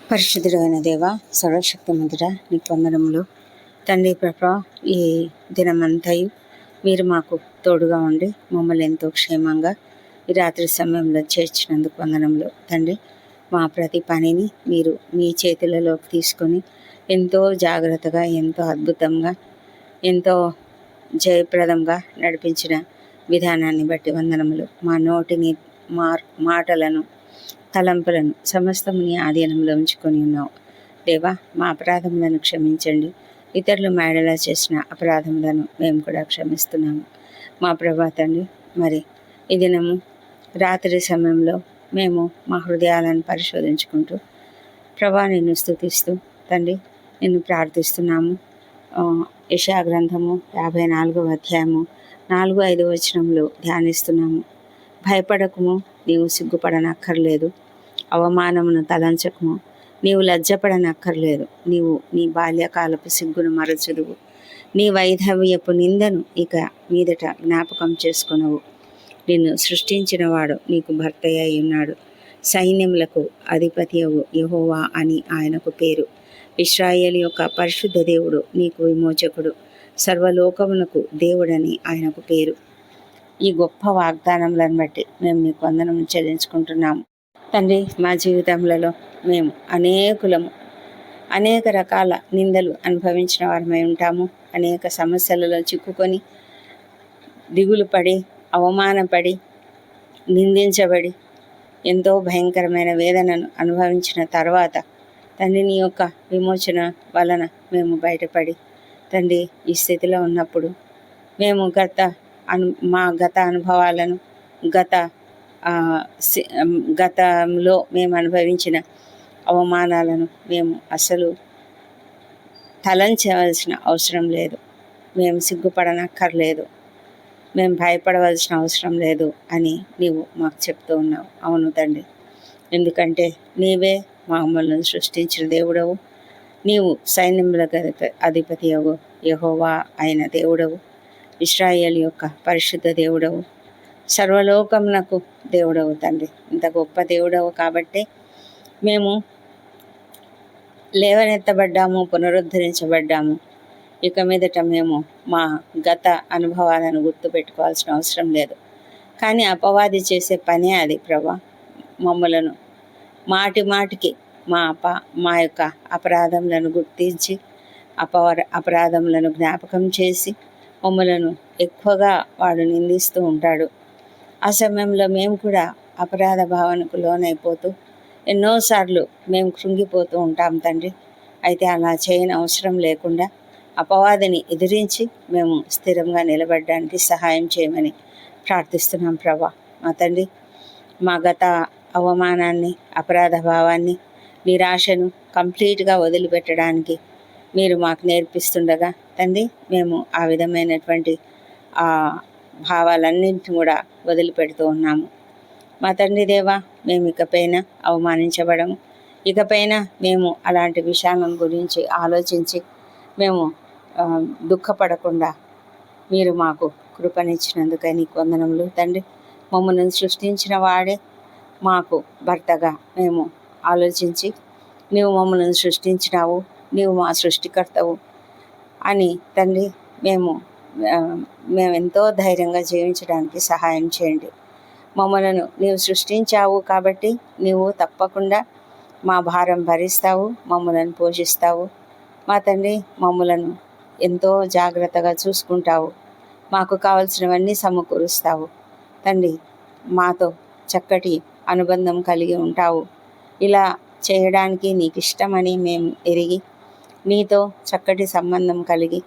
పరిశుద్ధుడైన దేవ, సర్వశక్తిమంతుడా, నీకు వందనములు తండ్రి. ప్రభా, ఈ దినమంతయు మీరు మాకు తోడుగా ఉండి మమ్మల్ని ఎంతో క్షేమంగా ఈ రాత్రి సమయంలో చేర్చినందుకు వందనములు తండ్రి. మా ప్రతి పనిని మీరు మీ చేతులలోకి తీసుకొని ఎంతో జాగ్రత్తగా, ఎంతో అద్భుతంగా, ఎంతో జయప్రదంగా నడిపించిన విధానాన్ని బట్టి వందనములు. మా నోటిని, మాటలను, తలంపులను సమస్తము నీ ఆధీనంలో ఉంచుకొని ఉన్నావు దేవా. మా అపరాధములను క్షమించండి. ఇతరులు మేడలా చేసిన అపరాధములను మేము కూడా క్షమిస్తున్నాము మా ప్రభా తండ్రి. మరి ఈ దినము రాత్రి సమయంలో మేము మా హృదయాలను పరిశోధించుకుంటూ ప్రభా నిన్ను స్తుతిస్తూ తండ్రి నిన్ను ప్రార్థిస్తున్నాము. యెషయా గ్రంథము 54వ అధ్యాయము 4-5 వచనములు ధ్యానిస్తున్నాము. భయపడకుము, నీవు సిగ్గుపడనక్కర్లేదు. అవమానమును తలంచకము, నీవు లజ్జపడనక్కర్లేదు. నీవు నీ బాల్యకాలపు సిగ్గును మరచుదువు. నీ వైధవ్యపు నిందను ఇక మీదట జ్ఞాపకం చేసుకొనవు. నిన్ను సృష్టించిన వాడు నీకు భర్త అయి ఉన్నాడు. సైన్యములకు అధిపతియగు యెహోవా అని ఆయనకు పేరు. ఇశ్రాయేలు యొక్క పరిశుద్ధ దేవుడు నీకు విమోచకుడు. సర్వలోకమునకు దేవుడని ఆయనకు పేరు. ఈ గొప్ప వాగ్దానములను బట్టి మేము నీకు వందనము చెల్లించుకుంటున్నాము తండ్రి. మా జీవితములలో మేము అనేక రకాల నిందలు అనుభవించిన వారమై ఉంటాము. అనేక సమస్యలలో చిక్కుకొని దిగులు పడి, అవమానపడి, నిందించబడి ఎంతో భయంకరమైన వేదనను అనుభవించిన తర్వాత తండ్రి నీ యొక్క విమోచన వలన మేము బయటపడి తండ్రి ఈ స్థితిలో ఉన్నప్పుడు మేము మా గత అనుభవాలను, గతంలో మేము అనుభవించిన అవమానాలను మేము అసలు తలంచవలసిన అవసరం లేదు. మేము సిగ్గుపడనక్కర్లేదు, మేము భయపడవలసిన అవసరం లేదు అని నీవు మాకు చెప్తూ ఉన్నావు. అవును తండ్రి, ఎందుకంటే నీవే మమ్మల్ని సృష్టించిన దేవుడవు. నీవు సైన్యములకు అధిపతియగు యెహోవా అయిన దేవుడవు. ఇశ్రాయేలు యొక్క పరిశుద్ధ దేవుడవు. సర్వలోకమునకు దేవుడవు తండ్రి. ఇంత గొప్ప దేవుడవు కాబట్టి మేము లేవనెత్తబడ్డాము, పునరుద్ధరించబడ్డాము. ఇక మీదట మేము మా గత అనుభవాలను గుర్తుపెట్టుకోవాల్సిన అవసరం లేదు. కానీ అపవాది చేసే పనే అది ప్రభా. మమ్మలను మాటికి మా యొక్క అపరాధములను గుర్తించి అపరాధములను జ్ఞాపకం చేసి మమ్మలను ఎక్కువగా వాడు నిందిస్తూ ఉంటాడు. ఆ సమయంలో మేము కూడా అపరాధ భావనకు లోనైపోతూ ఎన్నోసార్లు మేము కృంగిపోతూ ఉంటాం తండ్రి. అయితే అలా చేయని అవసరం లేకుండా అపవాదిని ఎదిరించి మేము స్థిరంగా నిలబడడానికి సహాయం చేయమని ప్రార్థిస్తున్నాం ప్రభా. మా తండ్రి, మా గత అవమానాన్ని, అపరాధ భావాన్ని, నిరాశను కంప్లీట్గా వదిలిపెట్టడానికి మీరు మాకు నేర్పిస్తుండగా తండ్రి మేము ఆ విధమైనటువంటి భావాలన్నింటినీ కూడా వదిలిపెడుతూ ఉన్నాము మా తండ్రి దేవా. మేము ఇకపైన అవమానించబడము. ఇకపైన మేము అలాంటి విషయాల గురించి ఆలోచించి మేము దుఃఖపడకుండా మీరు మాకు కృపనిచ్చినందుకై నీకు వందనములు తండ్రి. మమ్మల్ని సృష్టించిన వాడే మాకు భర్తగా మేము ఆలోచించి నీవు మమ్మల్ని సృష్టించినావు, నీవు మా సృష్టికర్తవు అని తండ్రి మేము ఎంతో ధైర్యంగా జీవించడానికి సహాయం చేయండి. మమ్మలను నీవు సృష్టించావు కాబట్టి నీవు తప్పకుండా మా భారం భరిస్తావు, మమ్మలను పోషిస్తావు మా తండ్రి. మమ్మలను ఎంతో జాగ్రత్తగా చూసుకుంటావు, మాకు కావలసినవన్నీ సమకూరుస్తావు తండ్రి. మాతో చక్కటి అనుబంధం కలిగి ఉంటావు. ఇలా చేయడానికి నీకు ఇష్టమని మేము ఎరిగి నీతో చక్కటి సంబంధం కలిగి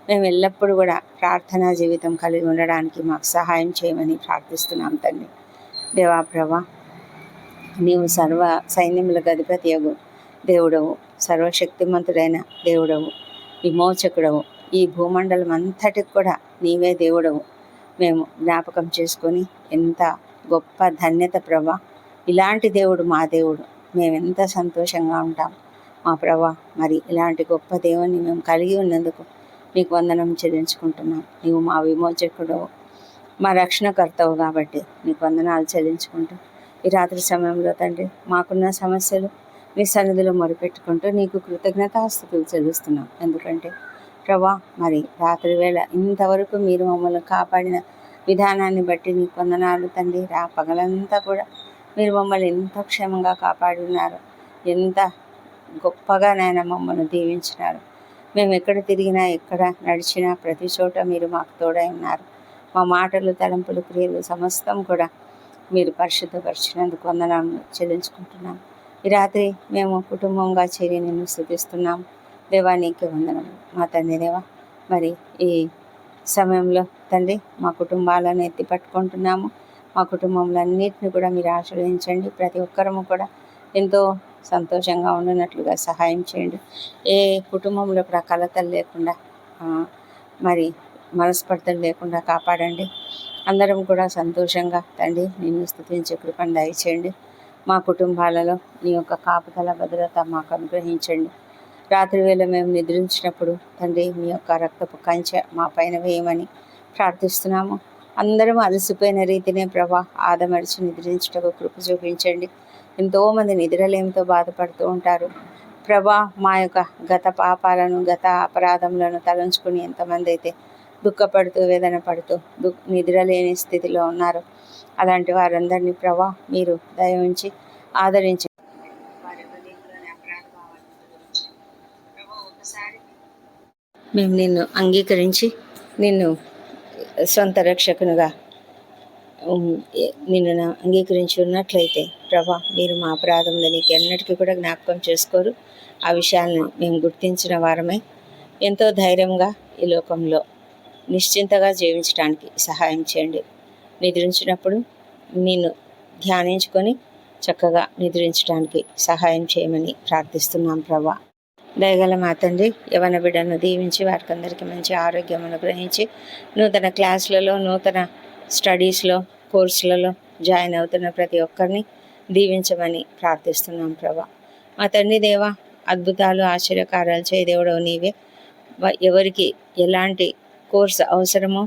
మేము ఎల్లప్పుడూ కూడా ప్రార్థనా జీవితం కలిగి ఉండడానికి మాకు సహాయం చేయమని ప్రార్థిస్తున్నాం తండ్రి. దేవా ప్రభా, నీవు సర్వ సైన్యములకు అధిపతియగు దేవుడవు, సర్వశక్తిమంతుడైన దేవుడవు, విమోచకుడవు. ఈ భూమండలం అంతటికి కూడా నీవే దేవుడవు. మేము జ్ఞాపకం చేసుకొని ఎంత గొప్ప ధన్యత ప్రభా. ఇలాంటి దేవుడు మా దేవుడు. మేము ఎంత సంతోషంగా ఉంటాం మా ప్రభా. మరి ఇలాంటి గొప్ప దేవుని మేము కలిగి ఉన్నందుకు నీకు వందనం చెల్లించుకుంటున్నాం. నీవు మా విమోచకుడవు, మా రక్షణకర్తవు కాబట్టి నీకు వందనాలు చెల్లించుకుంటూ ఈ రాత్రి సమయంలో తండ్రి మాకున్న సమస్యలు నీ సన్నిధిలో మొరుపెట్టుకుంటూ నీకు కృతజ్ఞతాస్తుతులు చెల్లిస్తున్నాం. ఎందుకంటే ప్రభా మరి రాత్రి వేళ ఇంతవరకు మీరు మమ్మల్ని కాపాడిన విధానాన్ని బట్టి నీకు వందనాలు తండ్రి. పగలంతా కూడా మీరు మమ్మల్ని ఎంత క్షేమంగా కాపాడి ఉన్నారు, ఎంత గొప్పగా నాయన మమ్మల్ని దీవించినారు. మేము ఎక్కడ తిరిగినా ఎక్కడ నడిచినా ప్రతి చోట మీరు మాకు తోడై ఉన్నారు. మా మాటలు, తలంపులు, క్రియలు సమస్తం కూడా మీరు పరిశుద్ధపరిచినందుకు వందనాలు చెల్లించుకుంటున్నాం. ఈ రాత్రి మేము కుటుంబంగా చేరి నిన్ను స్తుతిస్తున్నాం. దేవా నీకే వందనము. మా తండ్రి దేవా మరి ఈ సమయంలో తండ్రి మా కుటుంబాలను ఎత్తి పట్టుకుంటున్నాము. మా కుటుంబంలన్నింటినీ కూడా మీరు ఆశీర్వదించండి. ప్రతి ఒక్కరము కూడా ఎంతో సంతోషంగా ఉండినట్లుగా సహాయం చేయండి. ఏ కుటుంబంలో కూడా కలతలు లేకుండా మరి మనస్పర్ధలు లేకుండా కాపాడండి. అందరం కూడా సంతోషంగా తండ్రి నిన్ను స్తుతించే కృపను దయచేయండి. మా కుటుంబాలలో నీ యొక్క కాపుదల భద్రత మాకు అనుగ్రహించండి. రాత్రి వేళ మేము నిద్రించినప్పుడు తండ్రి మీ యొక్క రక్తపు కంచె మా పైన వేయమని ప్రార్థిస్తున్నాము. అందరం అలసిపోయిన రీతినే ప్రభా ఆదమరిచి నిద్రించుటకు కృప చూపించండి. ఎంతోమంది నిద్రలేమితో బాధపడుతూ ఉంటారు ప్రభా. మా యొక్క గత పాపాలను, గత అపరాధములను తలంచుకుని ఎంతమంది అయితే దుఃఖపడుతూ వేదన పడుతూ నిద్రలేని స్థితిలో ఉన్నారు, అలాంటి వారందరినీ ప్రభా మీరు దయ ఉంచి ఆదరించి మేము నిన్ను అంగీకరించి నిన్ను సొంత రక్షకునిగా నిన్ను అంగీకరించి ఉన్నట్లయితే ప్రభా మీరు మా అపరాధంలో నీకు ఎన్నటికీ కూడా జ్ఞాపకం చేసుకోరు. ఆ విషయాలను మేము గుర్తించిన వారమై ఎంతో ధైర్యంగా ఈ లోకంలో నిశ్చింతగా జీవించడానికి సహాయం చేయండి. నిద్రించినప్పుడు నిన్ను ధ్యానించుకొని చక్కగా నిద్రించడానికి సహాయం చేయమని ప్రార్థిస్తున్నాం ప్రభా. దయగల మా తండ్రి, యవన బిడ్డను దీవించి వారికి అందరికీ మంచి ఆరోగ్యం అనుగ్రహించి నూతన క్లాసులలో, నూతన స్టడీస్లో, కోర్సులలో జాయిన్ అవుతున్న ప్రతి ఒక్కరిని దీవించమని ప్రార్థిస్తున్నాం ప్రభా. మా తండ్రి దేవా, అద్భుతాలు ఆశ్చర్యకార్యాలు చేయ దేవుడవు నీవే. ఎవరికి ఎలాంటి కోర్సు అవసరమో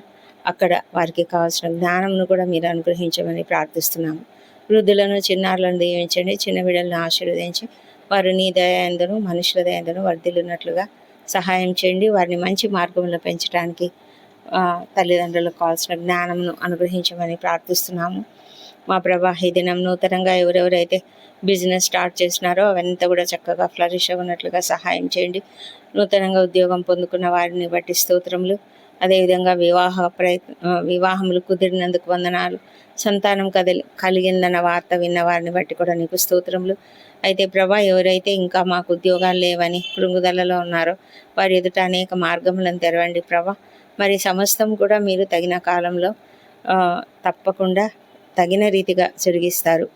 అక్కడ వారికి కావాల్సిన జ్ఞానంను కూడా మీరు అనుగ్రహించమని ప్రార్థిస్తున్నాము. వృద్ధులను, చిన్నారులను దీవించండి. చిన్న బిడ్డలను ఆశీర్వదించి వారు నీ దయందును మనుషుల దయందును వర్ధిల్లున్నట్లుగా సహాయం చేయండి. వారిని మంచి మార్గంలో పెంచడానికి తల్లిదండ్రులకు కావాల్సిన జ్ఞానంను అనుగ్రహించమని ప్రార్థిస్తున్నాము. మా ప్రభా, ఈ దినం నూతనంగా ఎవరెవరైతే బిజినెస్ స్టార్ట్ చేసినారో అవంతా కూడా చక్కగా ఫ్లరిష్ అవ్వనట్లుగా సహాయం చేయండి. నూతనంగా ఉద్యోగం పొందుకున్న వారిని బట్టి స్తోత్రములు. అదేవిధంగా వివాహములు కుదిరినందుకు వందనాలు. సంతానం కలిగిందన్న వార్త విన్న వారిని బట్టి కూడా నీకు స్తోత్రములు. అయితే ప్రభా, ఎవరైతే ఇంకా మాకు ఉద్యోగాలు లేవని కృంగుదలలో ఉన్నారో వారి ఎదుట అనేక మార్గములను తెరవండి ప్రభా. మరి సమస్తం కూడా మీరు తగిన కాలంలో తప్పకుండా తగిన రీతిగా జరిగిస్తారు.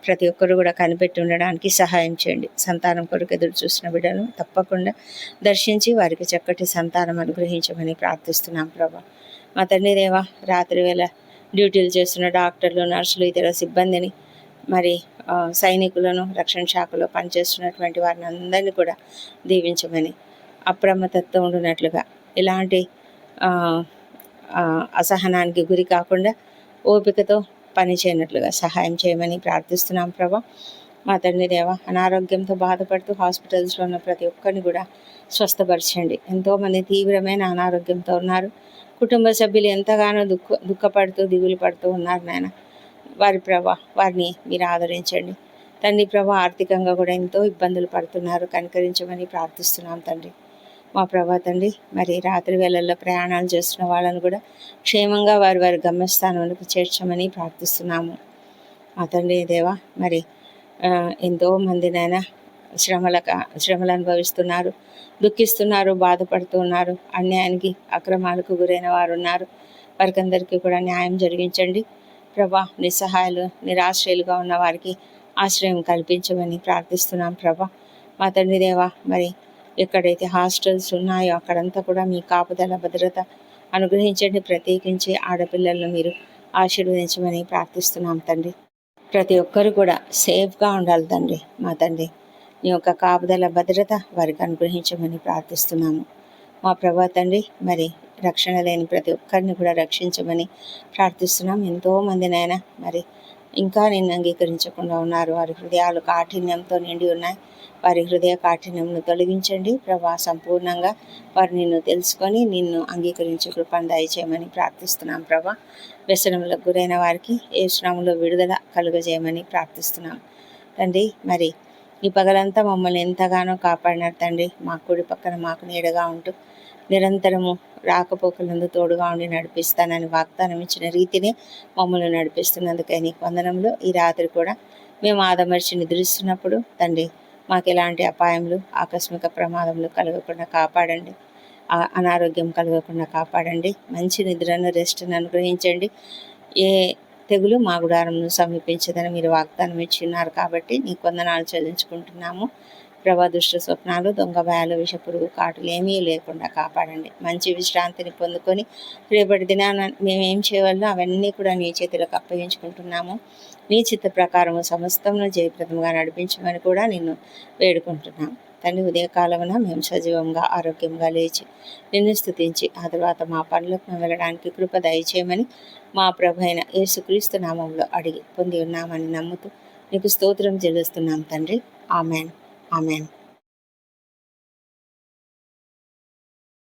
ప్రతి ఒక్కరు కూడా కనిపెట్టి ఉండడానికి సహాయం చేయండి. సంతానం కొరకు ఎదురు చూసిన బిడ్డను తప్పకుండా దర్శించి వారికి చక్కటి సంతానం అనుగ్రహించమని ప్రార్థిస్తున్నాం ప్రభా. మా తండ్రి దేవా, రాత్రి వేళ డ్యూటీలు చేస్తున్న డాక్టర్లు, నర్సులు, ఇతర సిబ్బందిని, మరి సైనికులను, రక్షణ శాఖలో పనిచేస్తున్నటువంటి వారిని అందరినీ కూడా దీవించమని, అప్రమత్తతో ఉండినట్లుగా ఎలాంటి అసహనానికి గురి కాకుండా ఓపికతో పని చేయనట్లుగా సహాయం చేయమని ప్రార్థిస్తున్నాం ప్రభా. మా తండ్రి దేవ, అనారోగ్యంతో బాధపడుతూ హాస్పిటల్స్లో ఉన్న ప్రతి ఒక్కరిని కూడా స్వస్థపరచండి. ఎంతోమంది తీవ్రమైన అనారోగ్యంతో ఉన్నారు. కుటుంబ సభ్యులు ఎంతగానో దుఃఖపడుతూ దిగులు పడుతూ ఉన్నారు నాయన. వారి ప్రభా, వారిని మీరు ఆదరించండి తండ్రి. ప్రభా, ఆర్థికంగా కూడా ఎంతో ఇబ్బందులు పడుతున్నారు, కనికరించమని ప్రార్థిస్తున్నాం తండ్రి. మా ప్రభా తండ్రి, మరి రాత్రి వేళల్లో ప్రయాణాలు చేస్తున్న వాళ్ళను కూడా క్షేమంగా వారి వారి గమ్యస్థానాలకు చేర్చమని ప్రార్థిస్తున్నాము. మా తండ్రి దేవా, మరి ఎంతోమంది నాయన శ్రమలు అనుభవిస్తున్నారు, దుఃఖిస్తున్నారు, బాధపడుతున్నారు, అన్యాయానికి అక్రమాలకు గురైన వారు ఉన్నారు. వారికందరికీ కూడా న్యాయం జరిగించండి ప్రభా. నిస్సహాయాలు, నిరాశ్రయులుగా ఉన్న వారికి ఆశ్రయం కల్పించమని ప్రార్థిస్తున్నాం ప్రభా. మా తండ్రి దేవా, మరి ఎక్కడైతే హాస్టల్స్ ఉన్నాయో అక్కడంతా కూడా మీ కాపుదల భద్రత అనుగ్రహించండి. ప్రత్యేకించి ఆడపిల్లలను మీరు ఆశీర్వదించమని ప్రార్థిస్తున్నాం తండ్రి. ప్రతి ఒక్కరు కూడా సేఫ్గా ఉండాలి తండ్రి. మా తండ్రి, నీ యొక్క కాపుదల భద్రత వారికి అనుగ్రహించమని ప్రార్థిస్తున్నాము. మా ప్రభా తండ్రి, మరి రక్షణ లేని ప్రతి ఒక్కరిని కూడా రక్షించమని ప్రార్థిస్తున్నాం. ఎంతోమంది నాయన మరి ఇంకా నిన్ను అంగీకరించకుండా ఉన్నారు. వారి హృదయాలు కాఠిన్యంతో నిండి ఉన్నాయి. వారి హృదయ కాఠిన్యంను తొలగించండి ప్రభా. సంపూర్ణంగా వారు నిన్ను తెలుసుకొని నిన్ను అంగీకరించే కృపను దయచేయమని ప్రార్థిస్తున్నాం ప్రభా. వ్యసనములకు గురైన వారికి యేసునామములో విడుదల కలుగజేయమని ప్రార్థిస్తున్నాం తండ్రి. మరి ఈ పగలంతా మమ్మల్ని ఎంతగానో కాపాడినారు తండ్రి. మా కుడి పక్కన మాకు నీడగా ఉంటూ నిరంతరము రాకపోకలందు తోడుగా ఉండి నడిపిస్తానని వాగ్దానం ఇచ్చిన రీతినే మమ్మల్ని నడిపిస్తున్నందుకే నీకు వందనములు. ఈ రాత్రి కూడా మేము ఆదమర్చి నిద్రిస్తున్నప్పుడు తండ్రి మాకు ఎలాంటి అపాయములు ఆకస్మిక ప్రమాదములు కలగకుండా కాపాడండి. అనారోగ్యం కలగకుండా కాపాడండి. మంచి నిద్రను రెస్ట్ను అనుగ్రహించండి. ఏ తెగులు మా గుడారంను సమీపించదని మీరు వాగ్దానం ఇచ్చిన్నారు కాబట్టి నీకు వందనాలు చెల్లించుకుంటున్నాము ప్రభా. దుష్ట స్వప్నాలు, దొంగ భయాలు, విషపురుగు కాటులు ఏమీ లేకుండా కాపాడండి. మంచి విశ్రాంతిని పొందుకొని రేపటి దినాన మేమేం చేయవలనో అవన్నీ కూడా నీ చేతులకు అప్పగించుకుంటున్నాము. నీ చిత్త ప్రకారము సమస్తమును జయప్రదంగా నడిపించమని కూడా నిన్ను వేడుకుంటున్నాము తండ్రి. ఉదయకాలమున మేము సజీవంగా ఆరోగ్యంగా లేచి నిన్ను స్తుతించి ఆ తర్వాత మా పనులకు మేము వెళ్ళడానికి కృప దయచేయమని మా ప్రభు అయిన యేసుక్రీస్తు నామంలో అడిగి పొంది ఉన్నామని నమ్ముతూ నీకు స్తోత్రం చెల్లిస్తున్నాం తండ్రి. ఆమెన్. ఆమెన్.